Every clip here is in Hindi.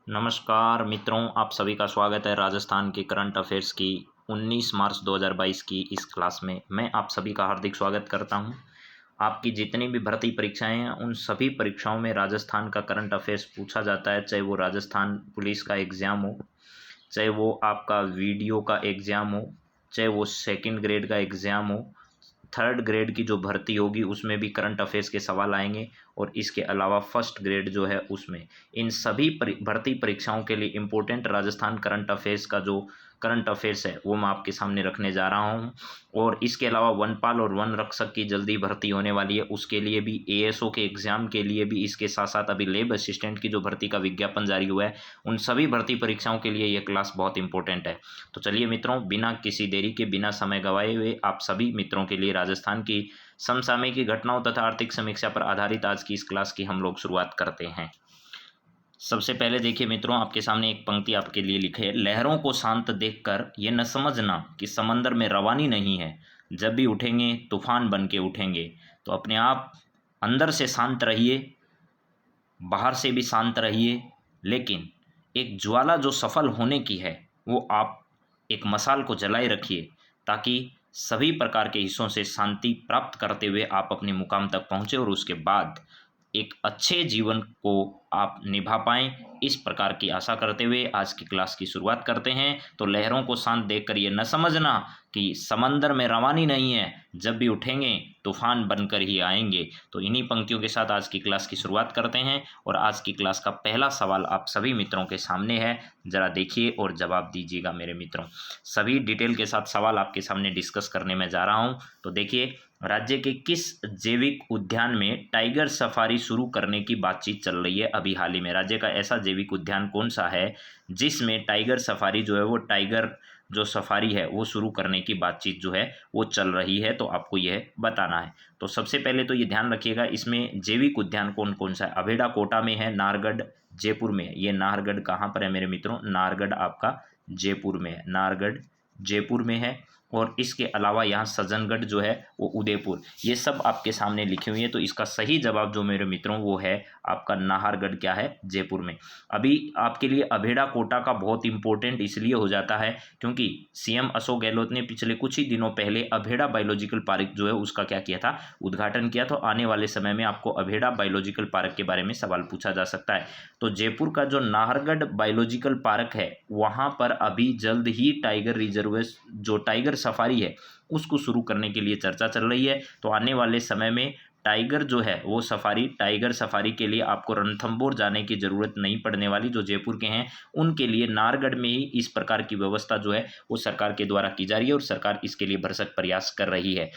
नमस्कार मित्रों, आप सभी का स्वागत है राजस्थान के करंट अफेयर्स की 19 मार्च 2022 की इस क्लास में। मैं आप सभी का हार्दिक स्वागत करता हूं। आपकी जितनी भी भर्ती परीक्षाएं हैं उन सभी परीक्षाओं में राजस्थान का करंट अफेयर्स पूछा जाता है, चाहे वो राजस्थान पुलिस का एग्ज़ाम हो, चाहे वो आपका वीडियो का एग्ज़ाम हो, चाहे वो सेकंड ग्रेड का एग्ज़ाम हो, थर्ड ग्रेड की जो भर्ती होगी उसमें भी करंट अफेयर्स के सवाल आएंगे। और इसके अलावा फर्स्ट ग्रेड जो है उसमें इन सभी भर्ती परीक्षाओं के लिए इम्पोर्टेंट राजस्थान करंट अफेयर्स का जो करंट अफेयर्स है वो मैं आपके सामने रखने जा रहा हूँ। और इसके अलावा वनपाल और वन रक्षक की जल्दी भर्ती होने वाली है, उसके लिए भी एएसओ के एग्ज़ाम के लिए भी, इसके साथ साथ अभी लेब असिस्टेंट की जो भर्ती का विज्ञापन जारी हुआ है, उन सभी भर्ती परीक्षाओं के लिए ये क्लास बहुत इंपॉर्टेंट है। तो चलिए मित्रों, बिना किसी देरी के, बिना समय गंवाए हुए आप सभी मित्रों के लिए राजस्थान की समसामयिक घटनाओं तथा आर्थिक समीक्षा पर आधारित आज की इस क्लास की हम लोग शुरुआत करते हैं। सबसे पहले देखिए मित्रों, आपके सामने एक पंक्ति आपके लिए लिखे है, लहरों को शांत देखकर ये न समझना कि समंदर में रवानी नहीं है, जब भी उठेंगे तूफान बन के उठेंगे। तो अपने आप अंदर से शांत रहिए, बाहर से भी शांत रहिए, लेकिन एक ज्वाला जो सफल होने की है वो आप एक मशाल को जलाए रखिए, ताकि सभी प्रकार के हिस्सों से शांति प्राप्त करते हुए आप अपने मुकाम तक पहुँचे और उसके बाद एक अच्छे जीवन को आप निभा पाएं। इस प्रकार की आशा करते हुए आज की क्लास की शुरुआत करते हैं। तो लहरों को शांत देखकर ये न समझना कि समंदर में रवानी नहीं है, जब भी उठेंगे तूफान बनकर ही आएंगे। तो इन्हीं पंक्तियों के साथ आज की क्लास की शुरुआत करते हैं और आज की क्लास का पहला सवाल आप सभी मित्रों के सामने है, जरा देखिए और जवाब दीजिएगा मेरे मित्रों। सभी डिटेल के साथ सवाल आपके सामने डिस्कस करने में जा रहा हूँ। तो देखिए, राज्य के किस जैविक उद्यान में टाइगर सफारी शुरू करने की बातचीत चल रही है अभी हाल ही में? राज्य का ऐसा जैविक उद्यान कौन सा है जिसमें टाइगर सफारी जो है वो टाइगर जो सफारी है वो शुरू करने की बातचीत जो है वो चल रही है? तो आपको यह बताना है। तो सबसे पहले तो ये ध्यान रखिएगा, इसमें जैविक उद्यान कौन कौन सा है। अभेड़ा कोटा में है, नाहरगढ़ जयपुर में है। ये नाहरगढ़ कहाँ पर है मेरे मित्रों? नाहरगढ़ आपका जयपुर में है, नाहरगढ़ जयपुर में है। और इसके अलावा यहाँ सज्जनगढ़ जो है वो उदयपुर। ये सब आपके सामने लिखी हुई है। तो इसका सही जवाब जो मेरे मित्रों वो है आपका नाहरगढ़, क्या है, जयपुर में। अभी आपके लिए अभेड़ा कोटा का बहुत इंपॉर्टेंट इसलिए हो जाता है क्योंकि सीएम अशोक गहलोत ने पिछले कुछ ही दिनों पहले अभेड़ा बायोलॉजिकल पार्क जो है उसका क्या किया था, उद्घाटन किया। तो आने वाले समय में आपको अभेड़ा बायोलॉजिकल पार्क के बारे में सवाल पूछा जा सकता है। तो जयपुर का जो नाहरगढ़ बायोलॉजिकल पार्क है वहाँ पर अभी जल्द ही टाइगर रिजर्व जो टाइगर सफारी है उसको शुरू करने के लिए चर्चा चल रही है। तो आने वाले समय में टाइगर जो है वो सफारी, टाइगर सफारी के लिए आपको रणथंभौर जाने की ज़रूरत नहीं पड़ने वाली। जो जयपुर के हैं उनके लिए नाहरगढ़ में ही इस प्रकार की व्यवस्था जो है वो सरकार के द्वारा की जा रही है और सरकार इसके लिए भरसक प्रयास कर रही है।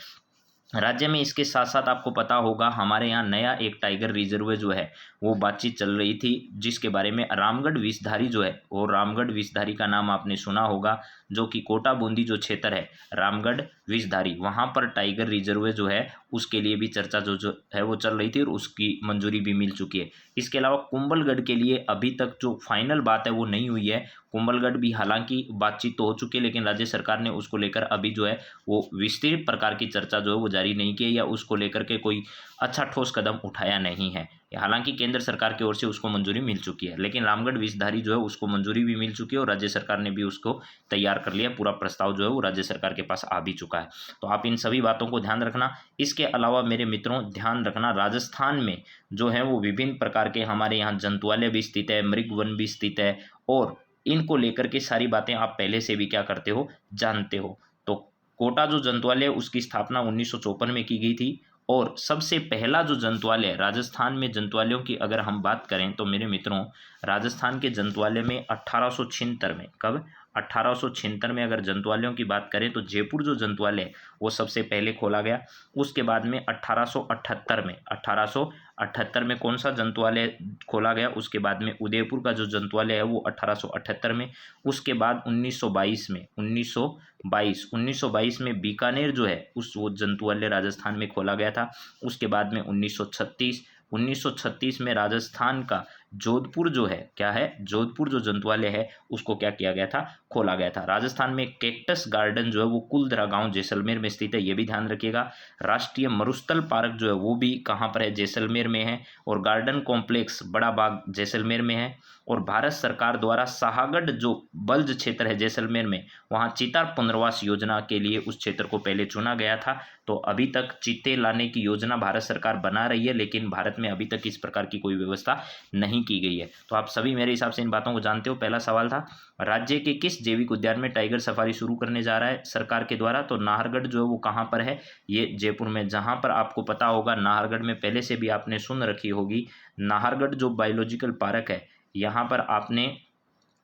राज्य में इसके साथ साथ आपको पता होगा हमारे यहाँ नया एक टाइगर रिजर्व जो है वो बातचीत चल रही थी, जिसके बारे में रामगढ़ विषधारी जो है वो, रामगढ़ विषधारी का नाम आपने सुना होगा, जो कि कोटा बूंदी जो क्षेत्र है रामगढ़ विषधारी, वहाँ पर टाइगर रिजर्व जो है उसके लिए भी चर्चा जो है वो चल रही थी और उसकी मंजूरी भी मिल चुकी है। इसके अलावा कुंभलगढ़ के लिए अभी तक जो फाइनल बात है वो नहीं हुई है। कुंभलगढ़ भी हालांकि बातचीत तो हो चुकी है, लेकिन राज्य सरकार ने उसको लेकर अभी जो है वो विस्तृत प्रकार की चर्चा जो है वो जारी नहीं की है या उसको लेकर के कोई अच्छा ठोस कदम उठाया नहीं है। हालांकि केंद्र सरकार की ओर से उसको मंजूरी मिल चुकी है, लेकिन रामगढ़ विषधारी जो है उसको मंजूरी भी मिल चुकी है और राज्य सरकार ने भी उसको तैयार कर लिया। पूरा प्रस्ताव जो है वो राज्य सरकार के पास आ भी चुका है। तो आप इन सभी बातों को ध्यान रखना। इसके अलावा मेरे मित्रों ध्यान रखना, राजस्थान में जो है वो विभिन्न प्रकार के हमारे यहाँ जंतुआलय भी स्थित है, मृग वन भी स्थित है और इनको लेकर के सारी बातें आप पहले से भी क्या करते हो, जानते हो। तो कोटा जो जंतुआलय उसकी स्थापना 1954 में की गई थी और सबसे पहला जो जंतुआलय राजस्थान में, जंतुआलयों की अगर हम बात करें तो मेरे मित्रों राजस्थान के जंतुआलय में 1876 में, कब, 1876 में अगर जंतुआलयों की बात करें तो जयपुर जो जंतुआलय है वो सबसे पहले खोला गया। उसके बाद में 1878 में कौन सा जंतुआलय खोला गया? उसके बाद में उदयपुर का जो जंतुआलय है वो 1878 में। उसके बाद 1922 में बीकानेर जो है उस वो जंतुआलय राजस्थान में खोला गया था। उसके बाद में 1936 में राजस्थान का जोधपुर जो है क्या है, जोधपुर जो जंतुआलय है उसको क्या किया गया था, खोला गया था। राजस्थान में कैक्टस गार्डन जो है वो कुलधरा गांव जैसलमेर में स्थित है, ये भी ध्यान रखिएगा। राष्ट्रीय मरुस्थल पार्क जो है वो भी कहाँ पर है, जैसलमेर में है। और गार्डन कॉम्प्लेक्स बड़ा बाग जैसलमेर में है। और भारत सरकार द्वारा शाहगढ़ जो बल्ज क्षेत्र है जैसलमेर में, वहाँ चीता पुनर्वास योजना के लिए उस क्षेत्र को पहले चुना गया था। तो अभी तक चीते लाने की योजना भारत सरकार बना रही है, लेकिन भारत में अभी तक इस प्रकार की कोई व्यवस्था नहीं की गई है। तो आप सभी मेरे हिसाब से इन बातों को जानते हो। पहला सवाल था, राज्य के किस जैविक उद्यान में टाइगर सफारी शुरू करने जा रहा है सरकार के द्वारा, तो नाहरगढ़ जो है वो कहाँ पर है, ये जयपुर में। जहाँ पर आपको पता होगा नाहरगढ़ में पहले से भी आपने सुन रखी होगी, नाहरगढ़ जो बायोलॉजिकल पार्क है, यहाँ पर आपने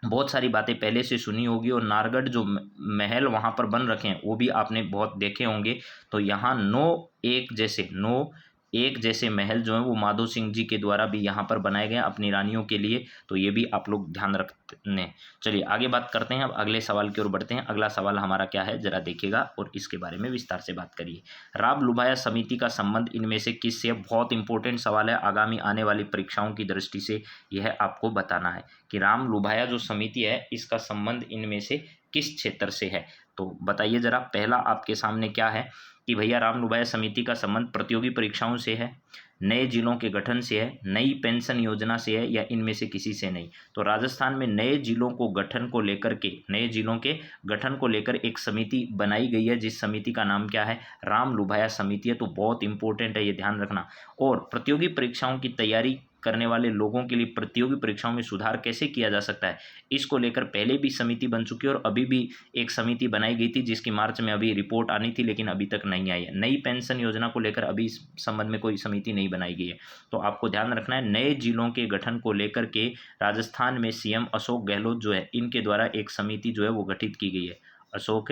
बहुत सारी बातें पहले से सुनी होगी। और नाहरगढ़ जो महल वहाँ पर बन रखे हैं वो भी आपने बहुत देखे होंगे। तो यहाँ नौ एक जैसे महल जो हैं वो माधो सिंह जी के द्वारा भी यहाँ पर बनाए गए हैं अपनी रानियों के लिए। तो ये भी आप लोग ध्यान रखने। चलिए आगे बात करते हैं, अब अगले सवाल की ओर बढ़ते हैं। अगला सवाल हमारा क्या है जरा देखिएगा और इसके बारे में विस्तार से बात करिए। राम लुभाया समिति का संबंध इनमें से किससे, बहुत इंपॉर्टेंट सवाल है, आगामी आने वाली परीक्षाओं की दृष्टि से यह आपको बताना है कि राम लुभाया जो समिति है इसका संबंध इनमें से किस क्षेत्र से है। तो बताइए जरा, पहला आपके सामने क्या है कि भैया राम लुभाया समिति का संबंध प्रतियोगी परीक्षाओं से है, नए जिलों के गठन से है, नई पेंशन योजना से है, या इनमें से किसी से नहीं। तो राजस्थान में नए जिलों के गठन को लेकर एक समिति बनाई गई है, जिस समिति का नाम क्या है, राम लुभाया समिति है। तो बहुत इंपॉर्टेंट है, ये ध्यान रखना। और प्रतियोगी परीक्षाओं की तैयारी करने वाले लोगों के लिए प्रतियोगी परीक्षाओं में सुधार कैसे किया जा सकता है, इसको लेकर पहले भी समिति बन चुकी है और अभी भी एक समिति बनाई गई थी, जिसकी मार्च में अभी रिपोर्ट आनी थी, लेकिन अभी तक नहीं आई है। नई पेंशन योजना को लेकर अभी इस संबंध में कोई समिति नहीं बनाई गई है। तो आपको ध्यान रखना है, नए जिलों के गठन को लेकर के राजस्थान में सीएम अशोक गहलोत जो है इनके द्वारा एक समिति जो है वो गठित की गई है। अशोक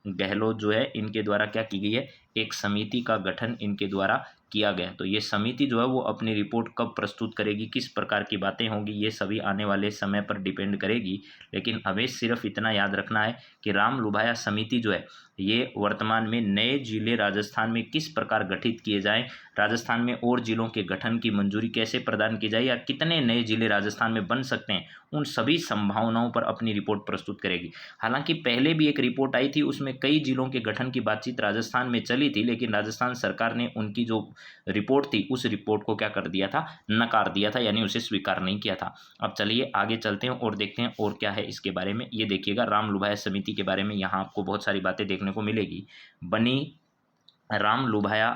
गहलोत जो है इनके द्वारा क्या की गई है, एक समिति का गठन इनके द्वारा किया गया। तो ये समिति जो है वो अपनी रिपोर्ट कब प्रस्तुत करेगी, किस प्रकार की बातें होंगी, ये सभी आने वाले समय पर डिपेंड करेगी। लेकिन हमें सिर्फ इतना याद रखना है कि राम लुभाया समिति जो है ये वर्तमान में नए जिले राजस्थान में किस प्रकार गठित किए जाएं, राजस्थान में और जिलों के गठन की मंजूरी कैसे प्रदान की जाए, या कितने नए जिले राजस्थान में बन सकते हैं, उन सभी संभावनाओं पर अपनी रिपोर्ट प्रस्तुत करेगी। हालांकि पहले भी एक रिपोर्ट आई थी, उसमें कई जिलों के गठन की बातचीत राजस्थान में चली थी, लेकिन राजस्थान सरकार ने उनकी जो रिपोर्ट थी उस रिपोर्ट को क्या कर दिया था, नकार दिया था, यानी उसे स्वीकार नहीं किया था। अब चलिए आगे चलते हैं और देखते हैं और क्या है इसके बारे में। ये देखिएगा, राम लुभाया समिति के बारे में यहाँ आपको बहुत सारी बातें देखने को मिलेगी। बनी राम लुभाया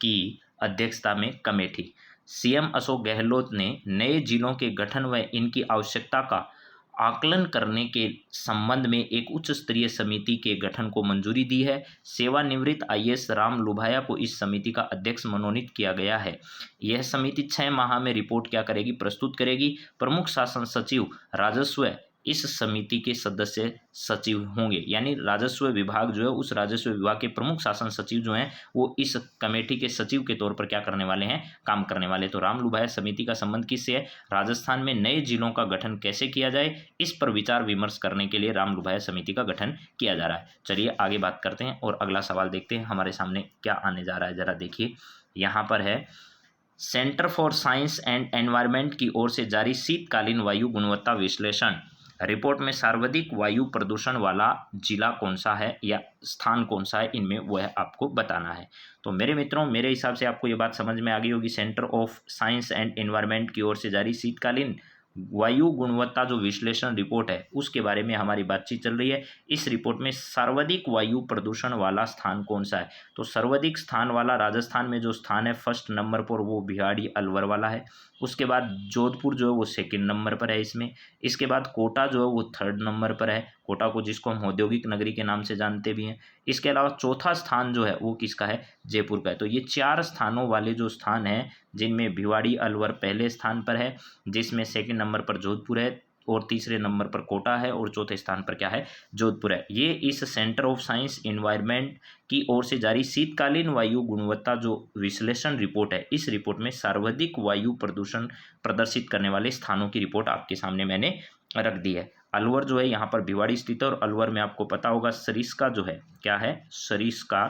की अध्यक्षता में कमेटी, सीएम अशोक गहलोत ने नए जिलों के गठन व इनकी आवश्यकता का आकलन करने के संबंध में एक उच्च स्तरीय समिति के गठन को मंजूरी दी है। सेवानिवृत्त आईएएस राम लुभाया को इस समिति का अध्यक्ष मनोनीत किया गया है। यह समिति 6 माह में रिपोर्ट क्या करेगी, प्रस्तुत करेगी। प्रमुख शासन सचिव राजस्व इस समिति के सदस्य सचिव होंगे, यानी राजस्व विभाग जो है उस राजस्व विभाग के प्रमुख शासन सचिव जो हैं वो इस कमेटी के सचिव के तौर पर क्या करने वाले हैं, काम करने वाले। तो राम लुभाया समिति का संबंध किससे है, राजस्थान में नए जिलों का गठन कैसे किया जाए इस पर विचार विमर्श करने के लिए राम लुभाया समिति का गठन किया जा रहा है। चलिए आगे बात करते हैं और अगला सवाल देखते हैं हमारे सामने क्या आने जा रहा है। जरा देखिए, यहाँ पर है, centre for science and environment की ओर से जारी शीतकालीन वायु गुणवत्ता विश्लेषण रिपोर्ट में सर्वाधिक वायु प्रदूषण वाला जिला कौन सा है या स्थान कौन सा है, इनमें वह आपको बताना है। तो मेरे मित्रों, मेरे हिसाब से आपको ये बात समझ में आ गई होगी। Centre of science and environment की ओर से जारी शीतकालीन वायु गुणवत्ता जो विश्लेषण रिपोर्ट है उसके बारे में हमारी बातचीत चल रही है। इस रिपोर्ट में सर्वाधिक वायु प्रदूषण वाला स्थान कौन सा है, तो सर्वाधिक स्थान वाला राजस्थान में जो स्थान है फर्स्ट नंबर पर वो भिवाड़ी अलवर वाला है। उसके बाद जोधपुर जो है वो सेकंड नंबर पर है इसमें। इसके बाद कोटा जो है वो थर्ड नंबर पर है, कोटा को जिसको हम औद्योगिक नगरी के नाम से जानते भी हैं। इसके अलावा चौथा स्थान जो है वो किसका है, जयपुर का है। तो ये 4 स्थानों वाले जो स्थान हैं जिनमें भिवाड़ी अलवर पहले स्थान पर है, जिसमें सेकंड नंबर पर जोधपुर है और तीसरे नंबर पर कोटा है और चौथे स्थान पर क्या है, जोधपुर है। ये इस सेंटर ऑफ साइंस एनवायरनमेंट की ओर से जारी शीतकालीन वायु गुणवत्ता जो विश्लेषण रिपोर्ट है, इस रिपोर्ट में सर्वाधिक वायु प्रदूषण प्रदर्शित करने वाले स्थानों की रिपोर्ट आपके सामने मैंने रख दी है। अलवर जो है यहाँ पर भिवाड़ी स्थित है और अलवर में आपको पता होगा सरिस्का जो है क्या है, सरिस्का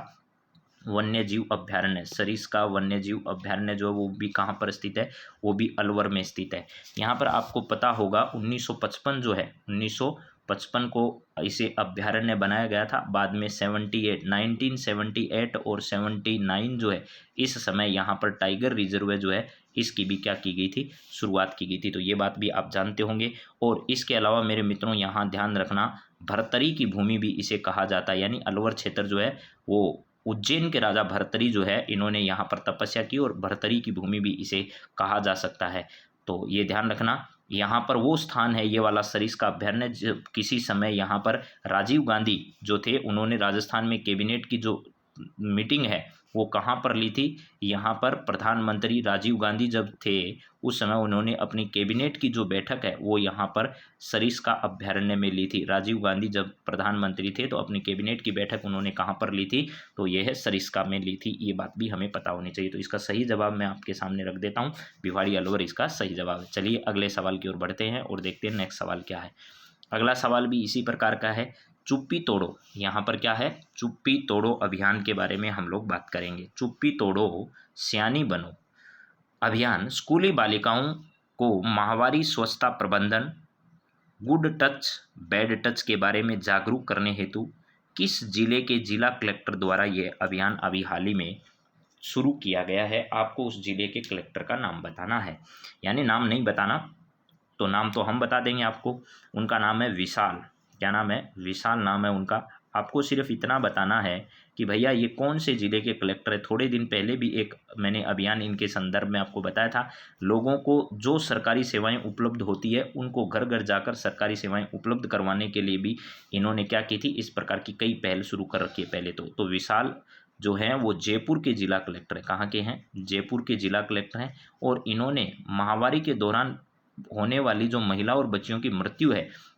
वन्य जीव अभ्यारण्य, सरिस्का वन्य जीव अभ्यारण्य जो है वो भी कहाँ पर स्थित है, वो भी अलवर में स्थित है। यहाँ पर आपको पता होगा 1955 जो है, 1955 को इसे अभ्यारण्य बनाया गया था। बाद में 1978 और 79 जो है, इस समय यहाँ पर टाइगर रिजर्व जो है इसकी भी क्या की गई थी, शुरुआत की गई थी। तो ये बात भी आप जानते होंगे। और इसके अलावा मेरे मित्रों यहाँ ध्यान रखना, भरतरी की भूमि भी इसे कहा जाता है, यानी अलवर क्षेत्र जो है वो उज्जैन के राजा भर्तरी जो है इन्होंने यहाँ पर तपस्या की और भर्तरी की भूमि भी इसे कहा जा सकता है। तो ये ध्यान रखना, यहाँ पर वो स्थान है ये वाला सरिस्का अभ्यारण्य जब किसी समय यहाँ पर राजीव गांधी जो थे उन्होंने राजस्थान में कैबिनेट की जो मीटिंग है वो कहाँ पर ली थी, यहाँ पर प्रधानमंत्री राजीव गांधी जब थे उस समय उन्होंने अपनी कैबिनेट की जो बैठक है वो यहाँ पर सरिस्का अभ्यारण्य में ली थी। राजीव गांधी जब प्रधानमंत्री थे तो अपनी कैबिनेट की बैठक उन्होंने कहाँ पर ली थी, तो यह है सरिस्का में ली थी। ये बात भी हमें पता होनी चाहिए। तो इसका सही जवाब मैं आपके सामने रख देता हूँ, भिवाड़ी अलवर इसका सही जवाब है। चलिए अगले सवाल की ओर बढ़ते हैं और देखते हैं नेक्स्ट सवाल क्या है। अगला सवाल भी इसी प्रकार का है, चुप्पी तोड़ो। यहाँ पर क्या है, चुप्पी तोड़ो अभियान के बारे में हम लोग बात करेंगे। चुप्पी तोड़ो सियानी बनो अभियान स्कूली बालिकाओं को माहवारी स्वच्छता प्रबंधन, गुड टच बैड टच के बारे में जागरूक करने हेतु किस जिले के जिला कलेक्टर द्वारा यह अभियान अभी हाल ही में शुरू किया गया है। आपको उस जिले के कलेक्टर का नाम बताना है, यानी नाम नहीं बताना, तो नाम तो हम बता देंगे आपको। उनका नाम है विशाल, क्या नाम है, विशाल नाम है उनका। आपको सिर्फ इतना बताना है कि भैया ये कौन से ज़िले के कलेक्टर है। थोड़े दिन पहले भी एक मैंने अभियान इनके संदर्भ में आपको बताया था, लोगों को जो सरकारी सेवाएं उपलब्ध होती है उनको घर घर जाकर सरकारी सेवाएं उपलब्ध करवाने के लिए भी इन्होंने क्या की थी, इस प्रकार की कई पहल शुरू कर रखी है पहले तो विशाल जो हैं वो जयपुर के जिला कलेक्टर हैं। कहाँ के हैं, जयपुर के जिला कलेक्टर हैं। और इन्होंने महामारी के दौरान होने वाली जो महिला और बच्चियों की मृत्यु है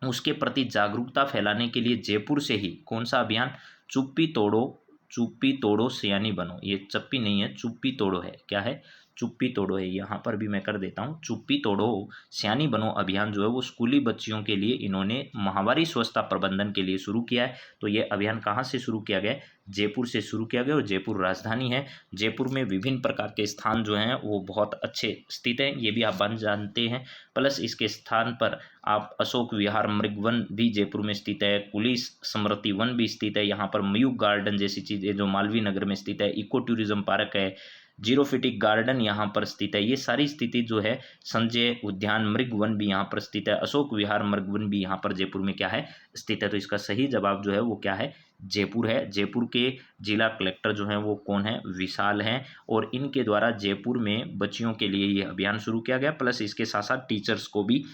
उसके प्रति जागरूकता फैलाने के लिए जयपुर से ही कौन सा अभियान, चुप्पी तोड़ो, चुप्पी तोड़ो सियानी बनो, ये चप्पी नहीं है, चुप्पी तोड़ो है। क्या है, चुप्पी तोड़ो है। यहाँ पर भी मैं कर देता हूँ, चुप्पी तोड़ो सियानी बनो अभियान जो है वो स्कूली बच्चियों के लिए इन्होंने माहवारी स्वच्छता प्रबंधन के लिए शुरू किया है। तो ये अभियान कहाँ से शुरू किया गया है, जयपुर से शुरू किया गया। और जयपुर राजधानी है, जयपुर में विभिन्न प्रकार के स्थान जो हैं वो बहुत अच्छे स्थित हैं, ये भी आप बन जानते हैं। प्लस इसके स्थान पर आप अशोक विहार मृग वन भी जयपुर में स्थित है, पुलिस स्मृति वन भी स्थित है, यहाँ पर मयूख गार्डन जैसी चीज़ें जो मालवीय नगर में स्थित है, इको टूरिज्म पार्क है, जीरोफिटिक गार्डन यहाँ पर स्थित है। ये सारी स्थिति जो है, संजय उद्यान मृग वन भी यहाँ पर स्थित है, अशोक विहार मृग वन भी यहाँ पर जयपुर में क्या है, स्थित है। तो इसका सही जवाब जो है वो क्या है, जयपुर है। जयपुर के जिला कलेक्टर जो हैं वो कौन है, विशाल हैं। और इनके द्वारा जयपुर में बच्चियों के लिए ये अभियान शुरू किया गया। प्लस इसके साथ साथ टीचर्स को भी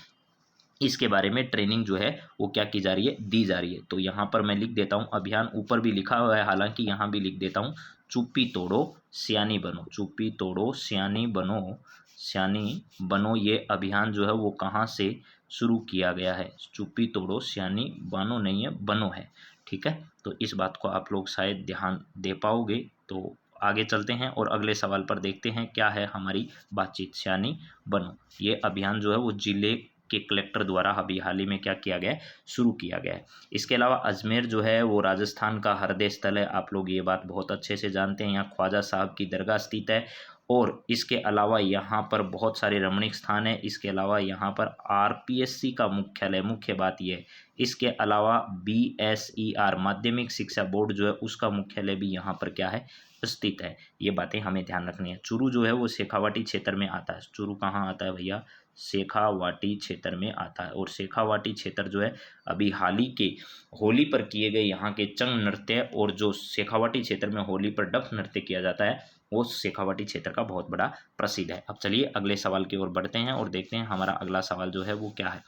इसके बारे में ट्रेनिंग जो है वो क्या की जा रही है, दी जा रही है। तो यहाँ पर मैं लिख देता हूँ, अभियान ऊपर भी लिखा हुआ है, हालांकि यहाँ भी लिख देता हूँ, चुप्पी तोड़ो सियानी बनो, चुप्पी तोड़ो सियानी बनो, सियानी बनो। ये अभियान जो है वो कहाँ से शुरू किया गया है, चुप्पी तोड़ो सियानी बनो नहीं है, बनो है। ठीक है, तो इस बात को आप लोग शायद ध्यान दे पाओगे। तो आगे चलते हैं और अगले सवाल पर देखते हैं क्या है हमारी बातचीत। सियानी बनो ये अभियान जो है वो जिले के कलेक्टर द्वारा अभी हाल ही में क्या किया गया है, शुरू किया गया है। इसके अलावा अजमेर जो है वो राजस्थान का हृदय स्थल है, आप लोग ये बात बहुत अच्छे से जानते हैं। यहाँ ख्वाजा साहब की दरगाह स्थित है। और इसके अलावा यहाँ पर बहुत सारे रमणीक स्थान है। इसके अलावा यहाँ पर आरपीएससी का मुख्यालय, मुख्य बात यह है। इसके अलावा बीएसईआर माध्यमिक शिक्षा बोर्ड जो है उसका मुख्यालय भी यहाँ पर क्या है, स्थित है। ये बातें हमें ध्यान रखनी है। चूरू जो है वो शेखावाटी क्षेत्र में आता है। चूरू कहाँ आता है भैया, शेखावाटी क्षेत्र में आता है। और शेखावाटी क्षेत्र जो है अभी हाल ही के होली पर किए गए यहाँ के चंग नृत्य, और जो शेखावाटी क्षेत्र में होली पर डफ नृत्य किया जाता है वो शेखावाटी क्षेत्र का बहुत बड़ा प्रसिद्ध है। अब चलिए अगले सवाल की ओर बढ़ते हैं और देखते हैं हमारा अगला सवाल जो है वो क्या है।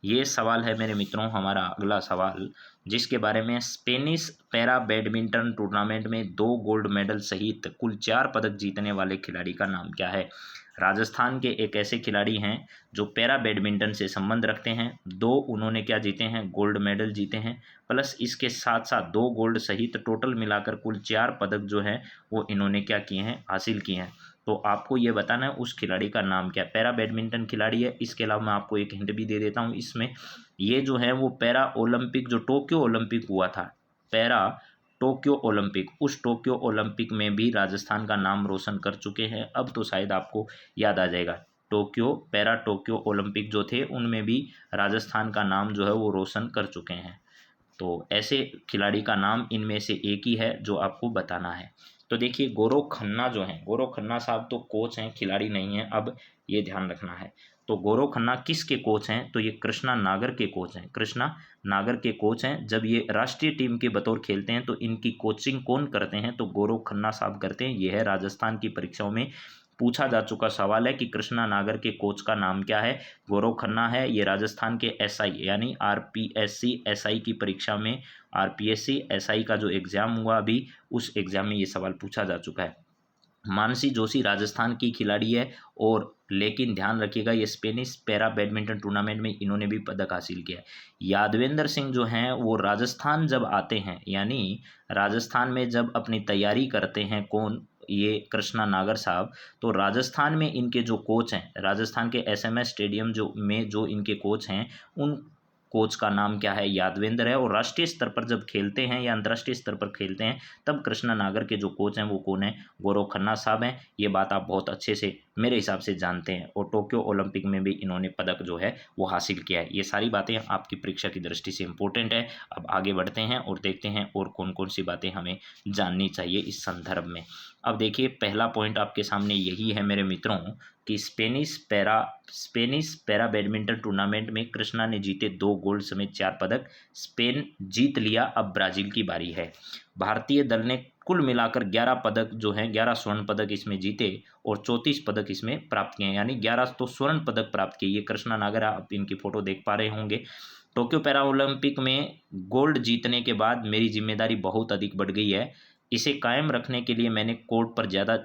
ये सवाल है मेरे मित्रों, हमारा अगला सवाल, जिसके बारे में स्पेनिश पैरा बैडमिंटन टूर्नामेंट में 2 गोल्ड मेडल सहित कुल 4 पदक जीतने वाले खिलाड़ी का नाम क्या है। राजस्थान के एक ऐसे खिलाड़ी हैं जो पैरा बैडमिंटन से संबंध रखते हैं। 2 उन्होंने क्या जीते हैं, गोल्ड मेडल जीते हैं। प्लस इसके साथ साथ 2 गोल्ड सहित टोटल मिलाकर कुल 4 पदक जो हैं वो इन्होंने क्या किए हैं, हासिल किए हैं। तो आपको ये बताना है उस खिलाड़ी का नाम क्या है। पैरा बैडमिंटन खिलाड़ी है। इसके अलावा मैं आपको एक हिंट भी दे देता हूँ इसमें, ये जो है वो पैरा ओलंपिक, जो टोक्यो ओलंपिक हुआ था, पैरा टोक्यो ओलंपिक, उस टोक्यो ओलंपिक में भी राजस्थान का नाम रोशन कर चुके हैं। अब तो शायद आपको याद आ जाएगा, टोक्यो ओलंपिक जो थे उनमें भी राजस्थान का नाम जो है वो रोशन कर चुके हैं। तो ऐसे खिलाड़ी का नाम इनमें से एक ही है जो आपको बताना है। तो देखिए गौरव खन्ना जो हैं, गौरव खन्ना साहब तो कोच हैं, खिलाड़ी नहीं हैं, अब ये ध्यान रखना है। तो गौरव खन्ना किसके कोच हैं? तो ये कृष्णा नागर के कोच हैं, कृष्णा नागर के कोच हैं। जब ये राष्ट्रीय टीम के बतौर खेलते हैं तो इनकी कोचिंग कौन करते हैं? तो गौरव खन्ना साहब करते हैं। यह है राजस्थान की परीक्षाओं में पूछा जा चुका सवाल है कि कृष्णा नागर के कोच का नाम क्या है? गौरव खन्ना है। ये राजस्थान के एसआई यानी आरपीएससी एसआई की परीक्षा में, आरपीएससी एसआई का जो एग्जाम हुआ अभी, उस एग्जाम में ये सवाल पूछा जा चुका है। मानसी जोशी राजस्थान की खिलाड़ी है, और लेकिन ध्यान रखिएगा ये स्पेनिश पैरा बैडमिंटन टूर्नामेंट में इन्होंने भी पदक हासिल किया है। यादवेंद्र सिंह जो हैं वो राजस्थान जब आते हैं, यानी राजस्थान में जब अपनी तैयारी करते हैं, कौन? ये कृष्णा नागर साहब। तो राजस्थान में इनके जो कोच हैं, राजस्थान के एसएमएस स्टेडियम जो इनके कोच हैं, उन कोच का नाम क्या है? यादवेंद्र है। और राष्ट्रीय स्तर पर जब खेलते हैं या अंतर्राष्ट्रीय स्तर पर खेलते हैं तब कृष्णा नागर के जो कोच हैं वो कौन है? गौरव खन्ना साहब हैं। ये बात आप बहुत अच्छे से मेरे हिसाब से जानते हैं, और टोक्यो ओलंपिक में भी इन्होंने पदक जो है वो हासिल किया है। ये सारी बातें आपकी परीक्षा की दृष्टि से इंपॉर्टेंट है। अब आगे बढ़ते हैं और देखते हैं और कौन कौन सी बातें हमें जाननी चाहिए इस संदर्भ में। अब देखिए पहला पॉइंट आपके सामने यही है मेरे मित्रों कि स्पेनिश पैरा बैडमिंटन टूर्नामेंट में कृष्णा ने जीते 2 गोल्ड समेत 4 पदक। स्पेन जीत लिया, अब ब्राजील की बारी है। भारतीय दल ने कुल मिलाकर 11 पदक जो हैं, 11 स्वर्ण पदक इसमें जीते और 34 पदक इसमें प्राप्त किए, यानी 11 तो स्वर्ण पदक प्राप्त किए। ये कृष्णा नागर, आप इनकी फोटो देख पा रहे होंगे। टोक्यो पैरा ओलंपिक में गोल्ड जीतने के बाद मेरी जिम्मेदारी बहुत अधिक बढ़ गई है। इसे कायम रखने के लिए मैंने कोर्ट पर ज़्यादा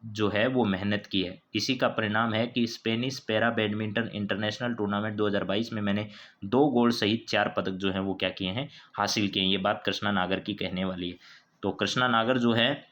जो है वो मेहनत की है। इसी का परिणाम है कि Spanish para badminton international tournament 2022 में मैंने 2 गोल्ड सहित 4 पदक जो हैं वो क्या किए हैं? हासिल किए हैं। ये बात कृष्णा नागर की कहने वाली है। तो कृष्णा नागर जो है,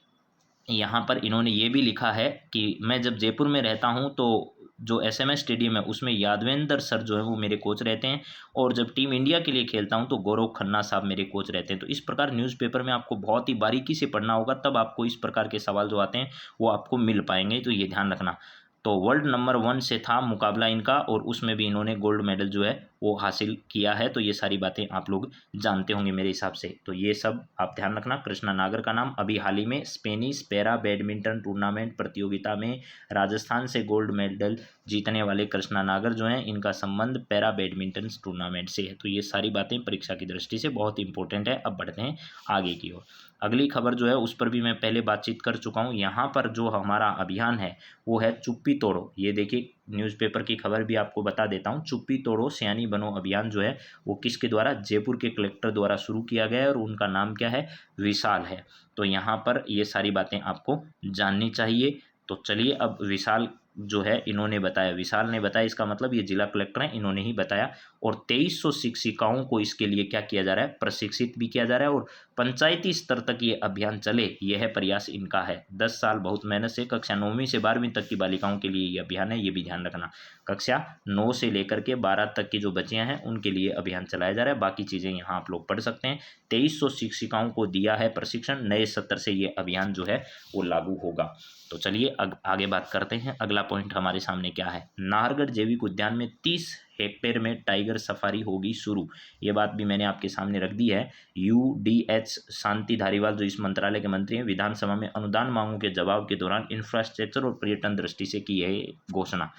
यहाँ पर इन्होंने ये भी लिखा है कि मैं जब जयपुर में रहता हूँ तो जो एसएमएस स्टेडियम है उसमें यादवेंद्र सर जो है वो मेरे कोच रहते हैं, और जब टीम इंडिया के लिए खेलता हूँ तो गौरव खन्ना साहब मेरे कोच रहते हैं। तो इस प्रकार न्यूज़पेपर में आपको बहुत ही बारीकी से पढ़ना होगा, तब आपको इस प्रकार के सवाल जो आते हैं वो आपको मिल पाएंगे। तो ये ध्यान रखना। तो वर्ल्ड नंबर 1 से था मुकाबला इनका, और उसमें भी इन्होंने गोल्ड मेडल जो है वो हासिल किया है। तो ये सारी बातें आप लोग जानते होंगे मेरे हिसाब से। तो ये सब आप ध्यान रखना। कृष्णा नागर का नाम अभी हाल ही में स्पेनिश पैरा बैडमिंटन टूर्नामेंट प्रतियोगिता में राजस्थान से गोल्ड मेडल जीतने वाले कृष्णा नागर जो हैं, इनका संबंध पैरा बैडमिंटन टूर्नामेंट से है। तो ये सारी बातें परीक्षा की दृष्टि से बहुत इंपॉर्टेंट है। अब बढ़ते हैं आगे की ओर। अगली खबर जो है उस पर भी मैं पहले बातचीत कर चुका हूँ। यहाँ पर जो हमारा अभियान है वो है चुप्पी तोड़ो। ये देखिए न्यूज़पेपर की खबर भी आपको बता देता हूँ। चुप्पी तोड़ो सियानी बनो अभियान जो है वो किसके द्वारा? जयपुर के कलेक्टर द्वारा शुरू किया गया है, और उनका नाम क्या है? विशाल है। तो यहाँ पर ये सारी बातें आपको जाननी चाहिए। तो चलिए अब विशाल जो है इन्होंने बताया, विशाल ने बताया, इसका मतलब ये जिला कलेक्टर हैं, इन्होंने ही बताया। और 2300 शिक्षिकाओं को इसके लिए क्या किया जा रहा है? प्रशिक्षित भी किया जा रहा है, और पंचायती स्तर तक ये अभियान चले, यह है प्रयास इनका है। 10 साल बहुत मेहनत से कक्षा 9वीं से 12वीं तक की बालिकाओं के लिए ये अभियान है, ये भी ध्यान रखना। कक्षा 9 से लेकर के 12 तक की जो बच्चियां हैं उनके लिए अभियान चलाया जा रहा है। बाकी चीज़ें यहाँ आप लोग पढ़ सकते हैं। 2300 शिक्षिकाओं को दिया है प्रशिक्षण। नए सत्र से ये अभियान जो है वो लागू होगा। तो चलिए आगे बात करते हैं। अगला पॉइंट हमारे सामने क्या है? नाहरगढ़ जैविक उद्यान में 30 हेक्टेयर में टाइगर सफारी होगी शुरू। ये बात भी मैंने आपके सामने रख दी है। यूडीएच शांति धारीवाल जो इस मंत्रालय के मंत्री हैं, विधानसभा में अनुदान मांगों के जवाब के दौरान इंफ्रास्ट्रक्चर और पर्यटन दृष्टि से की है घोषणा।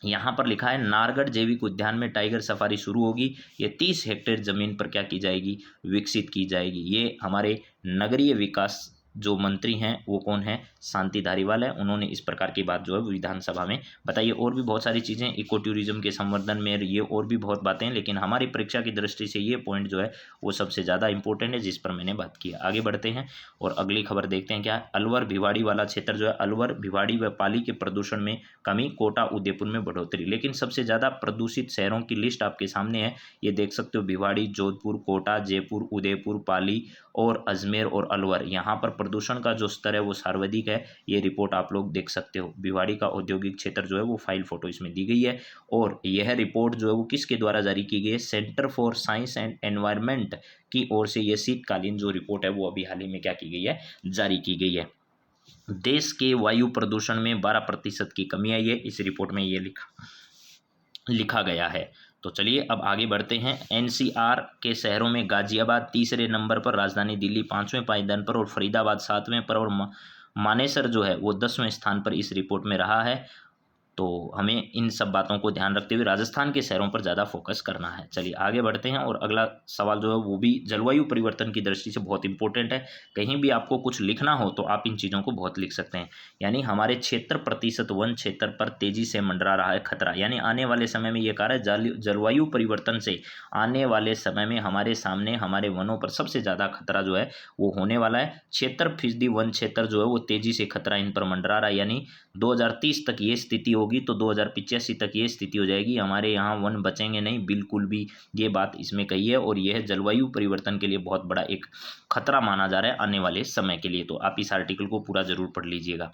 यहाँ पर लिखा है नाहरगढ़ जैविक उद्यान में टाइगर सफारी शुरू होगी। ये 30 हेक्टेयर जमीन पर क्या की जाएगी? विकसित की जाएगी। ये हमारे नगरीय विकास जो मंत्री हैं वो कौन है? शांति धारीवाल है। उन्होंने इस प्रकार की बात जो है विधानसभा में बताइए। और भी बहुत सारी चीज़ें इको टूरिज्म के संवर्धन में, ये और भी बहुत बातें हैं, लेकिन हमारी परीक्षा की दृष्टि से ये पॉइंट जो है वो सबसे ज़्यादा इंपॉर्टेंट है, जिस पर मैंने बात की। आगे बढ़ते हैं और अगली खबर देखते हैं क्या है। अलवर भिवाड़ी वाला क्षेत्र जो है, अलवर भिवाड़ी व पाली के प्रदूषण में कमी, कोटा उदयपुर में बढ़ोतरी। लेकिन सबसे ज़्यादा प्रदूषित शहरों की लिस्ट आपके सामने है, ये देख सकते हो। भिवाड़ी, जोधपुर, कोटा, जयपुर, उदयपुर, पाली और अजमेर और अलवर यहाँ पर प्रदूषण का जो स्तर है वो सर्वाधिक है। ये रिपोर्ट आप लोग देख सकते हो। भिवाड़ी का औद्योगिक क्षेत्र जो है वो फाइल फोटो इसमें दी गई है। और यह रिपोर्ट जो है वो किसके द्वारा जारी की गई है? Centre for science and environment की ओर से ये शीतकालीन जो रिपोर्ट है वो अभी हाल ही में क्या की गई है? जारी की गई है। देश के वायु प्रदूषण में 12% की कमी आई है, इस रिपोर्ट में ये लिखा गया है। तो चलिए अब आगे बढ़ते हैं। एनसीआर के शहरों में गाजियाबाद तीसरे नंबर पर, राजधानी दिल्ली 5वें पायदान पर और फरीदाबाद 7वें पर और मानेसर जो है वो 10वें स्थान पर इस रिपोर्ट में रहा है। तो हमें इन सब बातों को ध्यान रखते हुए राजस्थान के शहरों पर ज़्यादा फोकस करना है। चलिए आगे बढ़ते हैं और अगला सवाल जो है वो भी जलवायु परिवर्तन की दृष्टि से बहुत इंपॉर्टेंट है। कहीं भी आपको कुछ लिखना हो तो आप इन चीज़ों को बहुत लिख सकते हैं। यानी हमारे 76% वन क्षेत्र पर तेजी से मंडरा रहा है खतरा। यानी आने वाले समय में ये कह रहा है जलवायु परिवर्तन से आने वाले समय में हमारे सामने हमारे वनों पर सबसे ज़्यादा खतरा जो है वो होने वाला है। 76% वन क्षेत्र जो है वो तेजी से खतरा इन पर मंडरा रहा है। यानी 2030 तक ये स्थिति होगी तो 2085 तक ये स्थिति हो जाएगी, हमारे यहाँ वन बचेंगे नहीं बिल्कुल भी। ये बात इसमें कही है और यह जलवायु परिवर्तन के लिए बहुत बड़ा एक खतरा माना जा रहा है आने वाले समय के लिए। तो आप इस आर्टिकल को पूरा जरूर पढ़ लीजिएगा।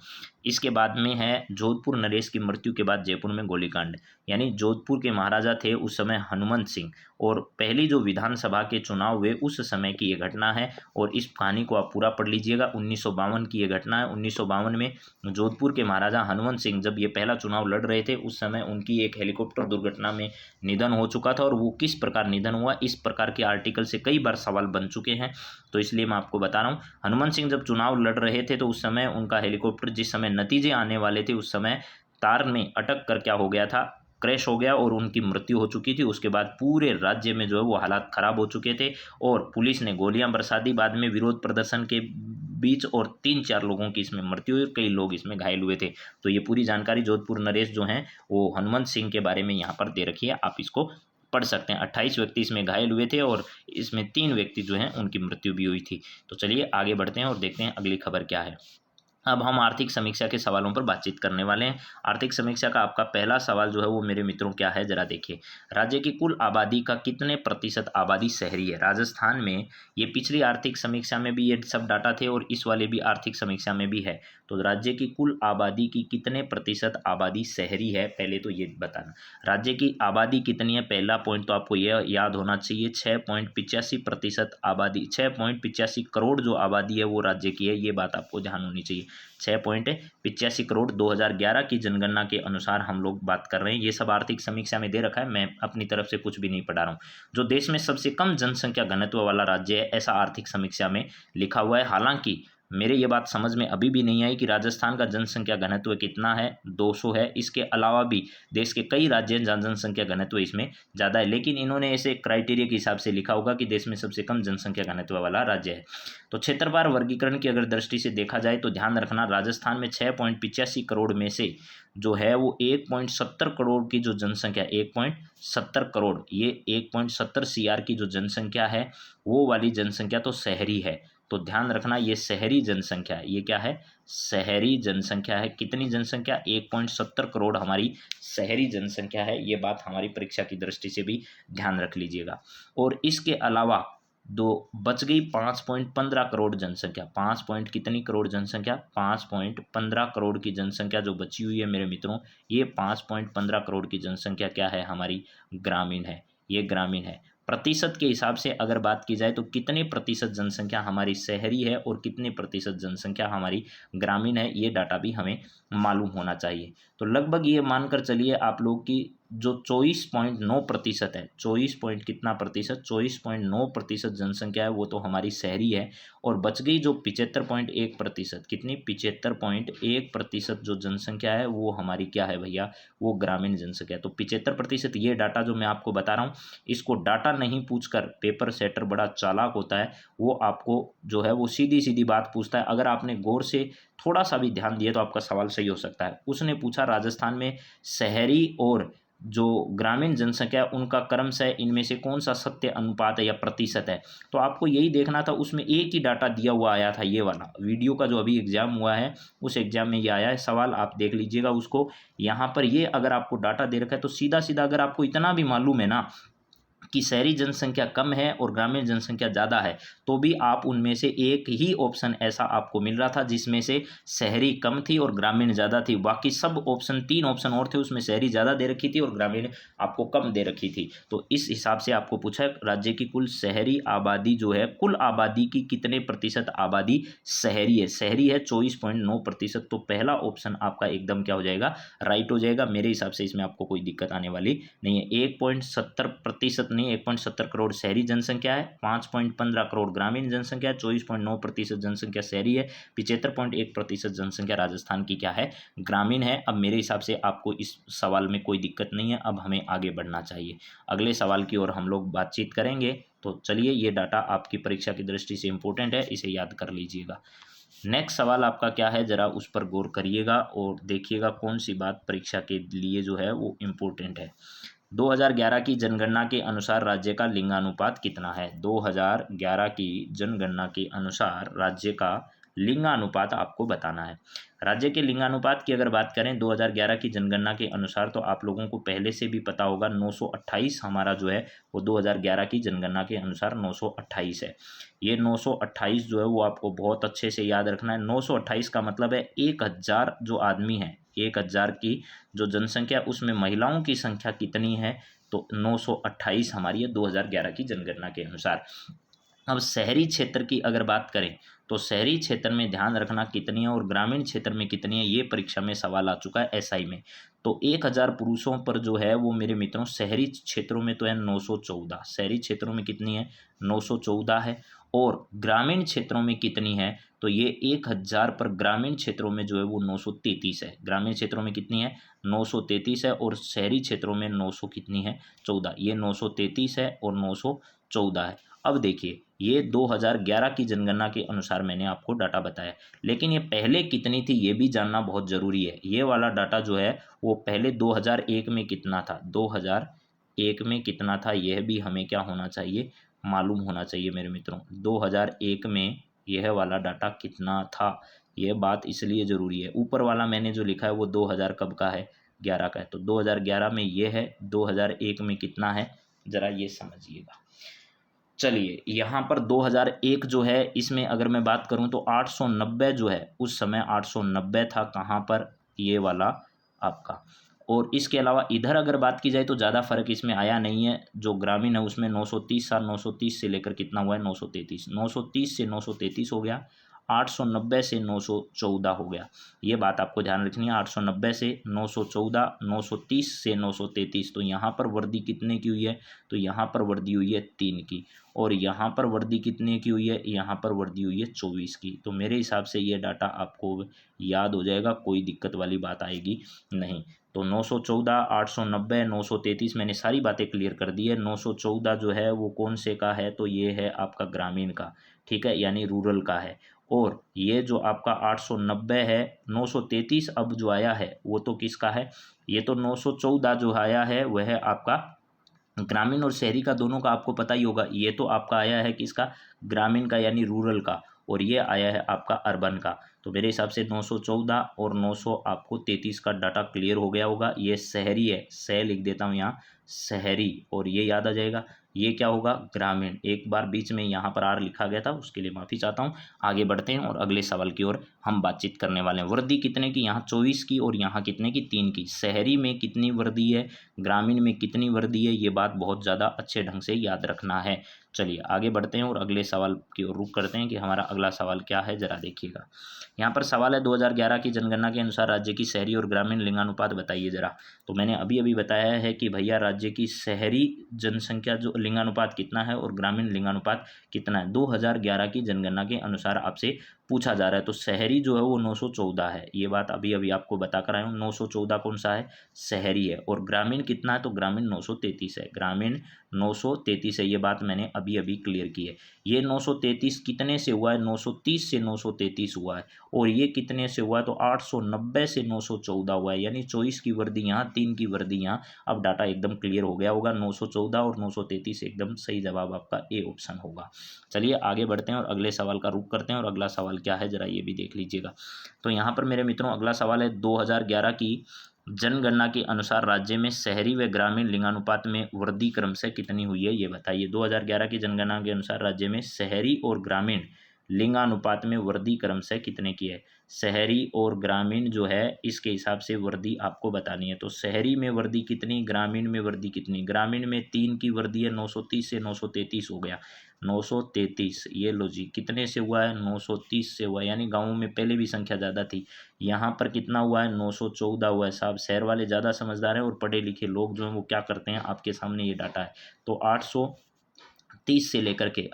इसके बाद में है जोधपुर नरेश की मृत्यु के बाद जयपुर में गोलीकांड। यानी जोधपुर के महाराजा थे उस समय हनुमंत सिंह, और पहली जो विधानसभा के चुनाव हुए उस समय की ये घटना है। और इस कहानी को आप पूरा पढ़ लीजिएगा। 1952 की ये घटना है। 1952 में जोधपुर के महाराजा हनुमंत सिंह जब ये पहला चुनाव लड़ रहे थे उस समय उनकी एक हेलीकॉप्टर दुर्घटना में निधन हो चुका था। और वो किस प्रकार निधन हुआ, इस प्रकार के आर्टिकल से कई बार सवाल बन चुके हैं, तो इसलिए मैं आपको बता रहा हूँ। हनुमंत सिंह जब चुनाव लड़ रहे थे तो उस समय उनका हेलीकॉप्टर जिस समय नतीजे आने वाले थे उस समय तार में अटक कर क्या हो गया था, क्रैश हो गया और उनकी मृत्यु हो चुकी थी। उसके बाद पूरे राज्य में जो है वो हालात खराब हो चुके थे और पुलिस ने गोलियां बरसा दी। बाद में विरोध प्रदर्शन के बीच और 3-4 लोगों की इसमें मृत्यु हुई, कई लोग इसमें घायल हुए थे। तो ये पूरी जानकारी जोधपुर नरेश जो हैं वो हनुमंत सिंह के बारे में यहाँ पर दे रखी है, आप इसको पढ़ सकते हैं। 28 व्यक्ति इसमें घायल हुए थे और इसमें 3 व्यक्ति जो हैं उनकी मृत्यु भी हुई थी। तो चलिए आगे बढ़ते हैं और देखते हैं अगली खबर क्या है। अब हम आर्थिक समीक्षा के सवालों पर बातचीत करने वाले हैं। आर्थिक समीक्षा का आपका पहला सवाल जो है वो मेरे मित्रों क्या है, जरा देखिए। राज्य की कुल आबादी का कितने प्रतिशत आबादी शहरी है? राजस्थान में ये पिछली आर्थिक समीक्षा में भी ये सब डाटा थे और इस वाले भी आर्थिक समीक्षा में भी है। तो राज्य की कुल आबादी की कितने प्रतिशत आबादी शहरी है, पहले तो ये बताना। राज्य की आबादी कितनी है, पहला पॉइंट तो आपको यह याद होना चाहिए। 6.85% आबादी, 6.85 करोड़ जो आबादी है वो राज्य की है, ये बात आपको ध्यान होनी चाहिए। 6.85 करोड़ 2011 की जनगणना के अनुसार हम लोग बात कर रहे हैं। ये सब आर्थिक समीक्षा में दे रखा है, मैं अपनी तरफ से कुछ भी नहीं पढ़ा रहा हूँ। जो देश में सबसे कम जनसंख्या घनत्व वाला राज्य है ऐसा आर्थिक समीक्षा में लिखा हुआ है। हालांकि मेरे ये बात समझ में अभी भी नहीं आई कि राजस्थान का जनसंख्या घनत्व कितना है, 200 है। इसके अलावा भी देश के कई राज्य हैं जहाँ जनसंख्या घनत्व इसमें ज़्यादा है, लेकिन इन्होंने ऐसे क्राइटेरिया के हिसाब से लिखा होगा कि देश में सबसे कम जनसंख्या घनत्व वाला राज्य है। तो क्षेत्रवार वर्गीकरण की अगर दृष्टि से देखा जाए तो ध्यान रखना, राजस्थान में 6.85 करोड़ में से जो है वो 1.70 करोड़ की जो जनसंख्या, 1.70 करोड़, ये 1.70 CR की जो जनसंख्या है वो वाली जनसंख्या तो शहरी है। तो ध्यान रखना ये शहरी जनसंख्या है। ये क्या है, शहरी जनसंख्या है। कितनी जनसंख्या, 1.70 करोड़ हमारी शहरी जनसंख्या है। ये बात हमारी परीक्षा की दृष्टि से भी ध्यान रख लीजिएगा। और इसके अलावा दो बच गई 5.15 करोड़ जनसंख्या। 5 पॉइंट कितनी करोड़ जनसंख्या, 5.15 करोड़ की जनसंख्या जो बची हुई है मेरे मित्रों, ये 5.15 करोड़ की जनसंख्या क्या है, हमारी ग्रामीण है। ये ग्रामीण है। प्रतिशत के हिसाब से अगर बात की जाए तो कितने प्रतिशत जनसंख्या हमारी शहरी है और कितने प्रतिशत जनसंख्या हमारी ग्रामीण है, ये डाटा भी हमें मालूम होना चाहिए। तो लगभग ये मानकर चलिए आप लोग की जो 24.9% है, 24 पॉइंट कितना प्रतिशत, 24.9% जनसंख्या है वो तो हमारी शहरी है। और बच गई जो 75.1%, कितनी, 75.1% जो जनसंख्या है वो हमारी क्या है भैया, वो ग्रामीण जनसंख्या। तो 75%, ये डाटा जो मैं आपको बता रहा हूँ इसको डाटा नहीं पूछकर पेपर सेटर बड़ा चालाक होता है, वो आपको जो है वो सीधी सीधी बात पूछता है। अगर आपने गौर से थोड़ा सा भी ध्यान दिया तो आपका सवाल सही हो सकता है। उसने पूछा राजस्थान में शहरी और जो ग्रामीण जनसंख्या है उनका क्रमशः इनमें से कौन सा सत्य अनुपात है या प्रतिशत है। तो आपको यही देखना था, उसमें एक ही डाटा दिया हुआ आया था, ये वाला वीडियो का जो अभी एग्जाम हुआ है उस एग्जाम में ये आया है सवाल, आप देख लीजिएगा उसको। यहाँ पर ये अगर आपको डाटा दे रखा है तो सीधा सीधा अगर आपको इतना भी मालूम है ना कि शहरी जनसंख्या कम है और ग्रामीण जनसंख्या ज़्यादा है, तो भी आप उनमें से एक ही ऑप्शन ऐसा आपको मिल रहा था जिसमें से शहरी कम थी और ग्रामीण ज़्यादा थी। बाकी सब ऑप्शन, 3 ऑप्शन और थे, उसमें शहरी ज़्यादा दे रखी थी और ग्रामीण आपको कम दे रखी थी। तो इस हिसाब से आपको पूछा है राज्य की कुल शहरी आबादी जो है, कुल आबादी की कितने प्रतिशत आबादी शहरी है? शहरी है 24.9%। तो पहला ऑप्शन आपका एकदम क्या हो जाएगा, राइट हो जाएगा। मेरे हिसाब से इसमें आपको कोई दिक्कत आने वाली नहीं है। 1.70% नहीं, 1.70 करोड़ शहरी जनसंख्या है, 5.15 करोड़ ग्रामीण जनसंख्या है, 24.9% जनसंख्या शहरी है, 75.1% जनसंख्या राजस्थान की क्या है, ग्रामीण है। अब मेरे हिसाब से आपको इस सवाल में कोई दिक्कत नहीं है। अब हमें आगे बढ़ना चाहिए, अगले सवाल की ओर हम लोग बातचीत करेंगे। तो चलिए, ये डाटा आपकी परीक्षा की दृष्टि से इंपॉर्टेंट है, इसे याद कर लीजिएगा। नेक्स्ट सवाल आपका क्या है, जरा उस पर गौर करिएगा और देखिएगा कौन सी बात परीक्षा के लिए जो है वो इम्पोर्टेंट है। 2011 की जनगणना के अनुसार राज्य का लिंगानुपात कितना है? 2011 की जनगणना के अनुसार राज्य का लिंगानुपात आपको बताना है। राज्य के लिंगानुपात की अगर बात करें 2011 की जनगणना के अनुसार, तो आप लोगों को पहले से भी पता होगा 928 हमारा जो है वो 2011 की जनगणना के अनुसार 928 है। ये 928 जो है वो आपको बहुत अच्छे से याद रखना है। 928 का मतलब है 1000 जो आदमी है, 1000 की जो जनसंख्या, उसमें महिलाओं की संख्या कितनी है, तो 928 हमारी है 2011 की जनगणना के अनुसार। अब शहरी क्षेत्र की अगर बात करें, तो शहरी क्षेत्र में ध्यान रखना कितनी है और ग्रामीण क्षेत्र में कितनी है, ये परीक्षा में सवाल आ चुका है एसआई में। तो 1000 पुरुषों पर जो है वो मेरे मित्रों शहरी क्षेत्रों में तो है 914, शहरी क्षेत्रों में कितनी है, 914 है। और ग्रामीण क्षेत्रों में कितनी है, तो ये 1000 पर ग्रामीण क्षेत्रों में जो है वो 933 है। ग्रामीण क्षेत्रों में कितनी है, 933 है, और शहरी क्षेत्रों में 900 कितनी है, 14। ये 933 है और 914 है। अब देखिए, ये 2011 की जनगणना के अनुसार मैंने आपको डाटा बताया, लेकिन ये पहले कितनी थी ये भी जानना बहुत ज़रूरी है। ये वाला डाटा जो है वो पहले 2001 में कितना था, 2001 में कितना था, यह भी हमें क्या होना चाहिए, मालूम होना चाहिए मेरे मित्रों। 2001 में यह वाला डाटा कितना था, यह बात इसलिए ज़रूरी है। ऊपर वाला मैंने जो लिखा है वो 2000 कब का है, 11 का है, तो 2011 में ये है, 2001 में कितना है, ज़रा ये समझिएगा। चलिए, यहाँ पर 2001 जो है, इसमें अगर मैं बात करूँ तो 890 जो है, उस समय 890 था, कहाँ पर, ये वाला आपका। और इसके अलावा इधर अगर बात की जाए तो ज़्यादा फर्क इसमें आया नहीं है। जो ग्रामीण है उसमें 930 था, 930 से लेकर कितना हुआ है, 933, 930 से 933 हो गया, 890 से 914 हो गया। ये बात आपको ध्यान रखनी है, 890 से 914, 930 से 933। तो यहाँ पर वृद्धि कितने की हुई है, तो यहाँ पर वृद्धि हुई है 3 की। और यहाँ पर वृद्धि कितने की हुई है, यहाँ पर वृद्धि हुई है 24 की। तो मेरे हिसाब से ये डाटा आपको याद हो जाएगा, कोई दिक्कत वाली बात आएगी नहीं। तो 914, 890, 933 मैंने सारी बातें क्लियर कर दी है। 914 जो है वो कौन से का है, तो ये है आपका ग्रामीण का, ठीक है, यानी रूरल का है। और ये जो आपका 890 है, 933 अब जो आया है वो तो किसका है, ये तो 914 जो आया है वह है आपका ग्रामीण और शहरी का, दोनों का आपको पता ही होगा। ये तो आपका आया है किसका, ग्रामीण का यानी रूरल का, और ये आया है आपका अर्बन का। तो मेरे हिसाब से 914 और 900 आपको 33 का डाटा क्लियर हो गया होगा। ये शहरी है, सह लिख देता हूँ यहाँ, शहरी, और ये याद आ जाएगा। ये क्या होगा, ग्रामीण। एक बार बीच में यहाँ पर आर लिखा गया था, उसके लिए माफ़ी चाहता हूँ। आगे बढ़ते हैं और अगले सवाल की ओर हम बातचीत करने वाले हैं। वृद्धि कितने की, यहाँ 24 की, और यहाँ कितने की, 3 की। शहरी में कितनी वृद्धि है, ग्रामीण में कितनी वृद्धि है, ये बात बहुत ज़्यादा अच्छे ढंग से याद रखना है। चलिए आगे बढ़ते हैं और अगले सवाल की ओर रुख करते हैं कि हमारा अगला सवाल क्या है, ज़रा देखिएगा। यहाँ पर सवाल है 2011 की जनगणना के अनुसार राज्य की शहरी और ग्रामीण लिंगानुपात बताइए ज़रा। तो मैंने अभी अभी बताया है कि भैया राज्य की शहरी जनसंख्या जो लिंगानुपात कितना है और ग्रामीण लिंगानुपात कितना है, 2011 की जनगणना के अनुसार आपसे पूछा जा रहा है। तो शहरी जो है वो 914 है, ये बात अभी अभी आपको बता कर आया हूँ। 914 कौन सा है, शहरी है। और ग्रामीण कितना है, तो ग्रामीण 933 है, ग्रामीण 933 है, ये बात मैंने अभी अभी क्लियर की है। ये 933 कितने से हुआ है, 930 से 933 हुआ है। और ये कितने से हुआ है, तो 890 से 914 हुआ है, यानी 24 की वृद्धि यहाँ, 3 की वृद्धि यहाँ। अब डाटा एकदम क्लियर हो गया होगा, 914 और 933 एकदम सही जवाब आपका ए ऑप्शन होगा। चलिए आगे बढ़ते हैं और अगले सवाल का रुख करते हैं। और अगला सवाल क्या है, जरा ये भी देख लीजिएगा। तो यहाँ पर मेरे मित्रों अगला सवाल है 2011 की जनगणना के अनुसार राज्य में शहरी व ग्रामीण लिंगानुपात में वृद्धि क्रमशः कितनी हुई है, ये बताइए। 2011 की जनगणना के अनुसार राज्य में शहरी और ग्रामीण लिंगानुपात में वृद्धि क्रमशः कितने की है। शहरी और ग्रामीण जो है इसके हिसाब से वृद्धि आपको बतानी है। तो शहरी में वृद्धि कितनी, ग्रामीण में वृद्धि कितनी। ग्रामीण में 3 की वृद्धि है, 930 से 933 हो गया, 933। ये लो जी, कितने से हुआ है, 930 से हुआ है, यानी गाँवों में पहले भी संख्या ज़्यादा थी। यहाँ पर कितना हुआ है, 914 हुआ है। साहब शहर वाले ज़्यादा समझदार हैं और पढ़े लिखे लोग जो हैं वो क्या करते हैं, आपके सामने ये डाटा है। तो 830 से लेकर के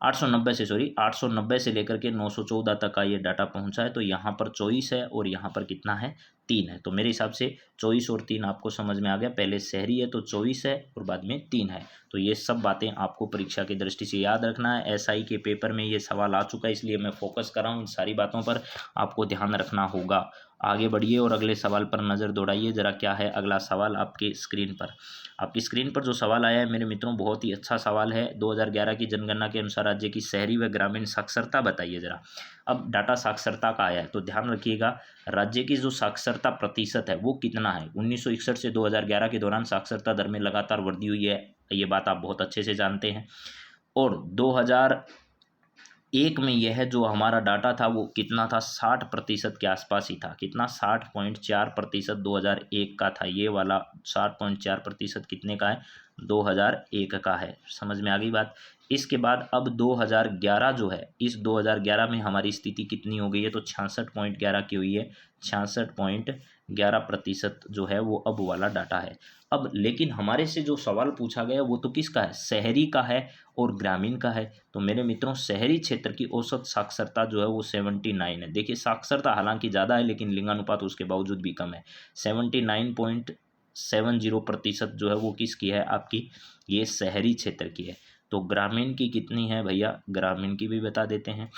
890 से लेकर के 914 तक का ये डाटा पहुंचा है। तो यहाँ पर 24 है और यहाँ पर कितना है, 3 है। तो मेरे हिसाब से 24 और 3 आपको समझ में आ गया। पहले शहरी है तो 24 है और बाद में 3 है। तो ये सब बातें आपको परीक्षा की दृष्टि से याद रखना है। एसआई के पेपर में ये सवाल आ चुका है, इसलिए मैं फोकस कर रहा हूँ। इन सारी बातों पर आपको ध्यान रखना होगा। आगे बढ़िए और अगले सवाल पर नज़र दौड़ाइए ज़रा। क्या है अगला सवाल आपकी स्क्रीन पर। आपकी स्क्रीन पर जो सवाल आया है मेरे मित्रों, बहुत ही अच्छा सवाल है। 2011 की जनगणना के अनुसार राज्य की शहरी व ग्रामीण साक्षरता बताइए ज़रा। अब डाटा साक्षरता का आया है तो ध्यान रखिएगा, राज्य की जो साक्षरता प्रतिशत है वो कितना है। 1961 से 2011 के दौरान साक्षरता दर में लगातार वृद्धि हुई है, ये बात आप बहुत अच्छे से जानते हैं। और 2001 में यह जो हमारा डाटा था वो कितना था, 60% के आसपास ही था। कितना, 60.4% 2001 का था। ये वाला 60.4% कितने का है, 2001 का है। समझ में आ गई बात। इसके बाद अब 2011 जो है, इस 2011 में हमारी स्थिति कितनी हो गई है, तो 66.11 की हुई है। 66.11% जो है वो अब वाला डाटा है। अब लेकिन हमारे से जो सवाल पूछा गया वो तो किसका है, शहरी का है और ग्रामीण का है। तो मेरे मित्रों शहरी क्षेत्र की औसत साक्षरता जो है वो 79 है। देखिए साक्षरता हालांकि ज़्यादा है लेकिन लिंगानुपात उसके बावजूद भी कम है। 79.70% जो है वो किसकी है, आपकी ये शहरी क्षेत्र की है। तो ग्रामीण की कितनी है भैया, ग्रामीण की भी बता देते हैं।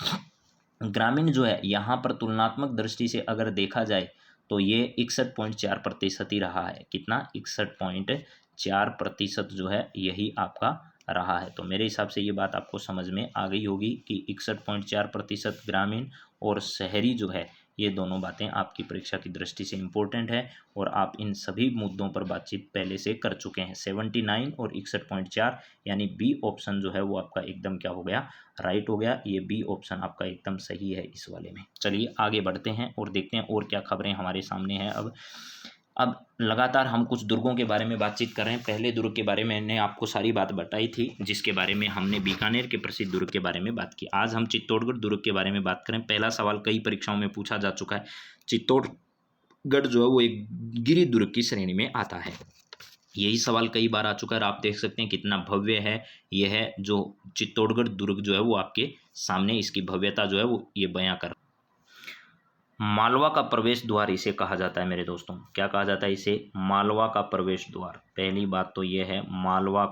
ग्रामीण जो है यहाँ पर तुलनात्मक दृष्टि से अगर देखा जाए तो ये 61.4% ही रहा है। कितना, 61.4% जो है यही आपका रहा है। तो मेरे हिसाब से ये बात आपको समझ में आ गई होगी कि 61.4% ग्रामीण और शहरी जो है ये दोनों बातें आपकी परीक्षा की दृष्टि से इम्पोर्टेंट है और आप इन सभी मुद्दों पर बातचीत पहले से कर चुके हैं। 79 और 61.4 यानी बी ऑप्शन जो है वो आपका एकदम क्या हो गया, राइट हो गया। ये बी ऑप्शन आपका एकदम सही है इस वाले में। चलिए आगे बढ़ते हैं और देखते हैं और क्या खबरें हमारे सामने हैं। अब लगातार हम कुछ दुर्गों के बारे में बातचीत कर रहे हैं। पहले दुर्ग के बारे में मैंने आपको सारी बात बताई थी, जिसके बारे में हमने बीकानेर के प्रसिद्ध दुर्ग के बारे में बात की। आज हम चित्तौड़गढ़ दुर्ग के बारे में बात करें। पहला सवाल कई परीक्षाओं में पूछा जा चुका है। चित्तौड़गढ़ जो है वो एक गिरि दुर्ग की श्रेणी में आता है। यही सवाल कई बार आ चुका है। आप देख सकते हैं कितना भव्य है यह है जो चित्तौड़गढ़ दुर्ग जो है वो आपके सामने इसकी भव्यता जो है वो ये बयां कर। मालवा का प्रवेश द्वार इसे कहा जाता है मेरे दोस्तों। क्या कहा जाता है इसे, मालवा का प्रवेश द्वार। पहली बात तो ये है मालवा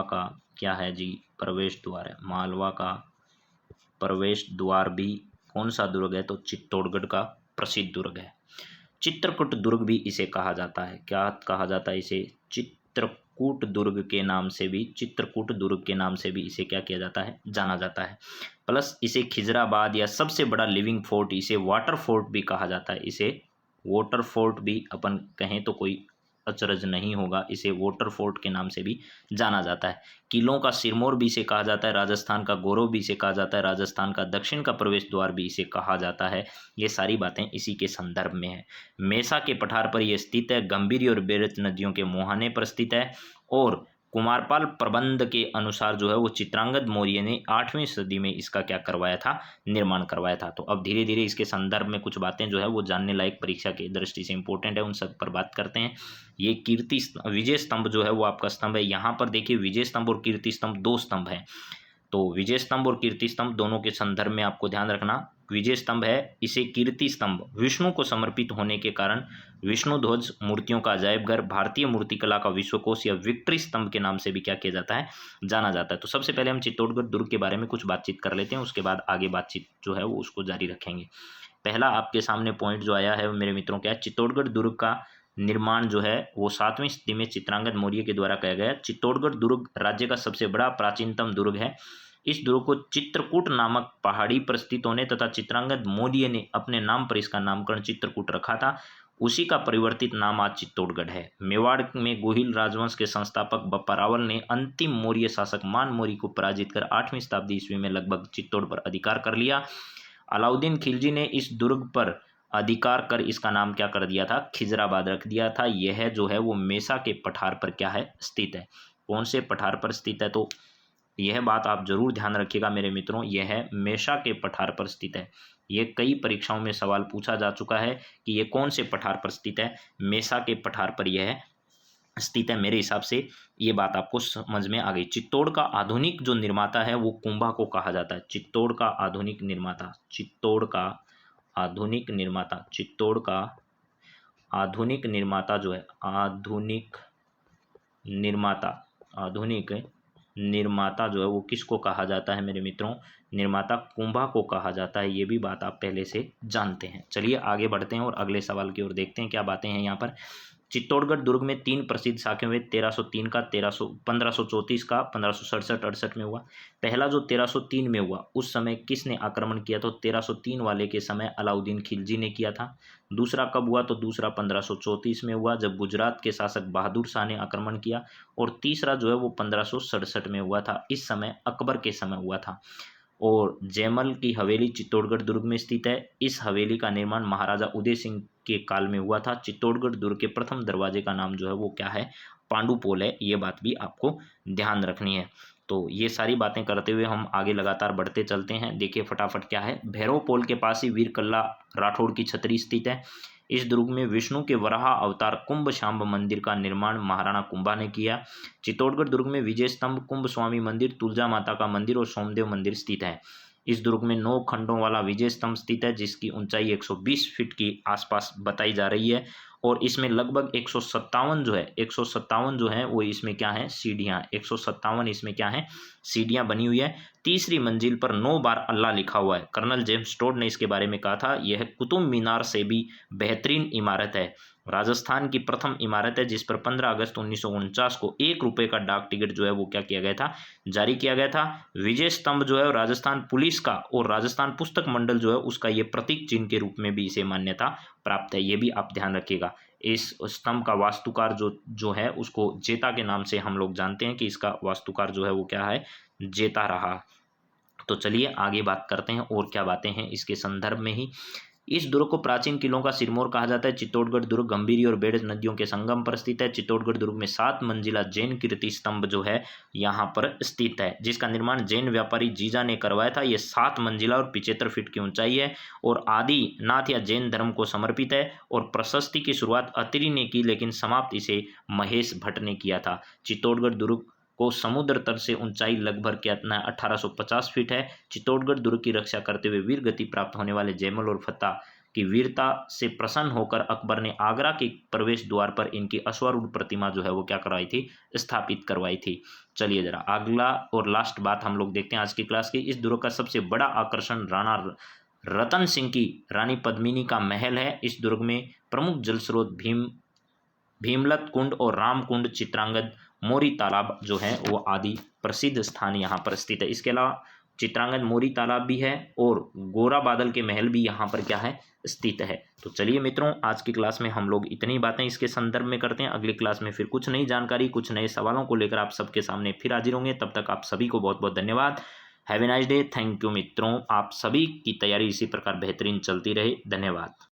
का क्या है जी, प्रवेश द्वार है। मालवा का प्रवेश द्वार भी कौन सा दुर्ग है, तो चित्तौड़गढ़ का प्रसिद्ध दुर्ग है। चित्रकूट दुर्ग भी इसे कहा जाता है। क्या कहा जाता है इसे, चित्रकूट दुर्ग के नाम से भी, चित्रकूट दुर्ग के नाम से भी इसे क्या किया जाता है, जाना जाता है। प्लस इसे खिजराबाद या सबसे बड़ा लिविंग फोर्ट, इसे वाटर फोर्ट भी कहा जाता है। इसे वाटर फोर्ट भी अपन कहें तो कोई अचरज नहीं होगा। इसे वाटर फोर्ट के नाम से भी जाना जाता है। किलों का सिरमौर भी इसे कहा जाता है। राजस्थान का गौरव भी इसे कहा जाता है। राजस्थान का दक्षिण का प्रवेश द्वार भी इसे कहा जाता है। ये सारी बातें इसी के संदर्भ में है। मेसा के पठार पर यह स्थित है। गंभीरी और बेरच नदियों के मुहाने पर स्थित है। और कुमारपाल प्रबंध के अनुसार जो है वो चित्रांगद मौर्य ने 8वीं सदी में इसका क्या करवाया था, निर्माण करवाया था। तो अब धीरे धीरे इसके संदर्भ में कुछ बातें जो है वो जानने लायक परीक्षा की दृष्टि से इंपॉर्टेंट है, उन सब पर बात करते हैं। ये विजय स्तंभ जो है वो आपका स्तंभ है। यहाँ पर देखिए विजय स्तंभ और कीर्ति स्तंभ 2 स्तंभ हैं। तो विजय स्तंभ और कीर्ति स्तंभ दोनों के संदर्भ में आपको ध्यान रखना। विजय स्तंभ है, इसे कीर्ति स्तंभ विष्णु को समर्पित होने के कारण विष्णु ध्वज मूर्तियों का अजायब घर, भारतीय मूर्तिकला का विश्वकोश या विक्ट्री स्तंभ के नाम से भी क्या किया जाता है, जाना जाता है। तो सबसे पहले हम चित्तौड़गढ़ दुर्ग के बारे में कुछ बातचीत कर लेते हैं, उसके बाद आगे बातचीत जो है वो उसको जारी रखेंगे। पहला आपके सामने पॉइंट जो आया है मेरे मित्रों क्या है, चित्तौड़गढ़ दुर्ग का निर्माण जो है वो 7वीं सदी में चित्रांगद मौर्य के द्वारा किया गया। चित्तौड़गढ़ दुर्ग राज्य का सबसे बड़ा प्राचीनतम दुर्ग है। इस दुर्ग को चित्रकूट नामक पहाड़ी पर स्थित होने तथा चित्रांगद मौर्य ने अपने नाम पर इसका नामकरण चित्रकूट रखा था, उसी का परिवर्तित नाम आज चित्तौड़गढ़ है। मेवाड़ में गोहिल राजवंश के संस्थापक बप्पा रावल ने अंतिम मौर्य शासक मान मौर्य को पराजित कर 8वीं शताब्दी ईस्वी में लगभग चित्तौड़ पर अधिकार कर लिया। अलाउद्दीन खिलजी ने इस दुर्ग पर अधिकार कर इसका नाम क्या कर दिया था, खिजराबाद रख दिया था। यह जो है वो मेसा के पठार पर क्या है, स्थित है। कौन से पठार पर स्थित है, तो यह बात आप जरूर ध्यान रखिएगा मेरे मित्रों, यह मेसा के पठार पर स्थित है। ये कई परीक्षाओं में सवाल पूछा जा चुका है कि ये कौन से पठार पर स्थित है, मेसा के पठार पर यह स्थित है। मेरे हिसाब से ये बात आपको समझ में आ गई। चित्तौड़ का आधुनिक जो निर्माता है वो कुंभा को कहा जाता है। चित्तौड़ का आधुनिक निर्माता, चित्तौड़ का आधुनिक निर्माता, चित्तौड़ का आधुनिक निर्माता जो है, आधुनिक निर्माता, आधुनिक निर्माता जो है वो किसको कहा जाता है मेरे मित्रों, निर्माता कुंभा को कहा जाता है। ये भी बात आप पहले से जानते हैं। चलिए आगे बढ़ते हैं और अगले सवाल की ओर देखते हैं क्या बातें हैं यहाँ पर। चित्तौड़गढ़ दुर्ग में 3 प्रसिद्ध शाखे हुए, 1303 का, 1534 का, 1567-68 में हुआ। पहला जो 1303 में हुआ उस समय किसने आक्रमण किया, तो 1303 वाले के समय अलाउद्दीन खिलजी ने किया था। दूसरा कब हुआ, तो दूसरा 1534 में हुआ जब गुजरात के शासक बहादुर शाह ने आक्रमण किया। और तीसरा जो है वो 1567 में हुआ था, इस समय अकबर के समय हुआ था। और जयमल की हवेली चित्तौड़गढ़ दुर्ग में स्थित है। इस हवेली का निर्माण महाराजा उदय सिंह के काल में हुआ था। चित्तौड़गढ़ दुर्ग के प्रथम दरवाजे का नाम जो है वो क्या है, पांडुपोल है। ये बात भी आपको ध्यान रखनी है। तो ये सारी बातें करते हुए हम आगे लगातार बढ़ते चलते हैं। देखिए फटाफट क्या है, भैरव पोल के पास ही वीर कल्ला राठौड़ की छतरी स्थित है। इस दुर्ग में विष्णु के वराह अवतार कुंभ शांब मंदिर का निर्माण महाराणा कुंभा ने किया। चित्तौड़गढ़ दुर्ग में विजय स्तंभ, कुंभ स्वामी मंदिर, तुलजा माता का मंदिर और सोमदेव मंदिर स्थित है। इस दुर्ग में 9 खंडों वाला विजय स्तंभ स्थित है जिसकी ऊंचाई 120 फीट की आसपास बताई जा रही है। और इसमें लगभग 157 जो है वो इसमें क्या है, सीढ़ियाँ, 157 इसमें क्या है, सीढ़ियाँ बनी हुई है। तीसरी मंजिल पर 9 बार अल्लाह लिखा हुआ है। कर्नल जेम्स टोड ने इसके बारे में कहा था, यह कुतुब मीनार से भी बेहतरीन इमारत है। राजस्थान की प्रथम इमारत है जिस पर 15 अगस्त 1949 को 1 रुपये का डाक टिकट जो है वो क्या किया गया था, जारी किया गया था। विजय स्तंभ जो है राजस्थान पुलिस का और राजस्थान पुस्तक मंडल जो है उसका ये प्रतीक चिन्ह के रूप में भी इसे मान्यता प्राप्त है। ये भी आप ध्यान रखिएगा। इस स्तंभ का वास्तुकार जो है उसको जेता के नाम से हम लोग जानते हैं कि इसका वास्तुकार जो है वो क्या है, जेता रहा। तो चलिए आगे बात करते हैं और क्या बातें हैं इसके संदर्भ में ही। इस दुर्ग को प्राचीन किलों का सिरमौर कहा जाता है। चित्तौड़गढ़ दुर्ग गंभीरी और बेड़ज नदियों के संगम पर स्थित है। चित्तौड़गढ़ दुर्ग में 7 मंजिला जैन कीर्ति स्तंभ जो है यहाँ पर स्थित है, जिसका निर्माण जैन व्यापारी जीजा ने करवाया था। ये 7 मंजिला और 75 फीट की ऊंचाई है और आदिनाथ या जैन धर्म को समर्पित है। और प्रशस्ति की शुरुआत अत्रि ने की लेकिन समाप्त इसे महेश भट्ट ने किया था। चित्तौड़गढ़ दुर्ग को समुद्र तल से ऊंचाई लगभग कितना है, 1850 फीट है। चित्तौड़गढ़ दुर्ग की रक्षा करते हुए वीर गति प्राप्त होने वाले जयमल और फत्ता की वीरता से प्रसन्न होकर अकबर ने आगरा के प्रवेश द्वार पर इनकी अश्वारूढ़ प्रतिमा जो है वो क्या करवाई थी, स्थापित करवाई थी। चलिए जरा अगला और लास्ट बात हम लोग देखते हैं आज की क्लास की। इस दुर्ग का सबसे बड़ा आकर्षण राणा रतन सिंह की रानी पद्मिनी का महल है। इस दुर्ग में प्रमुख जल स्रोत भीमलत कुंड और राम कुंड, चित्रांगद मोरी तालाब जो है वो आदि प्रसिद्ध स्थान यहाँ पर स्थित है। इसके अलावा चित्रांगद मोरी तालाब भी है और गोरा बादल के महल भी यहाँ पर क्या है, स्थित है। तो चलिए मित्रों आज की क्लास में हम लोग इतनी बातें इसके संदर्भ में करते हैं। अगली क्लास में फिर कुछ नई जानकारी, कुछ नए सवालों को लेकर आप सबके सामने फिर हाजिर होंगे। तब तक आप सभी को बहुत बहुत धन्यवाद। Have a nice day. Thank you मित्रों। आप सभी की तैयारी इसी प्रकार बेहतरीन चलती रहे। धन्यवाद।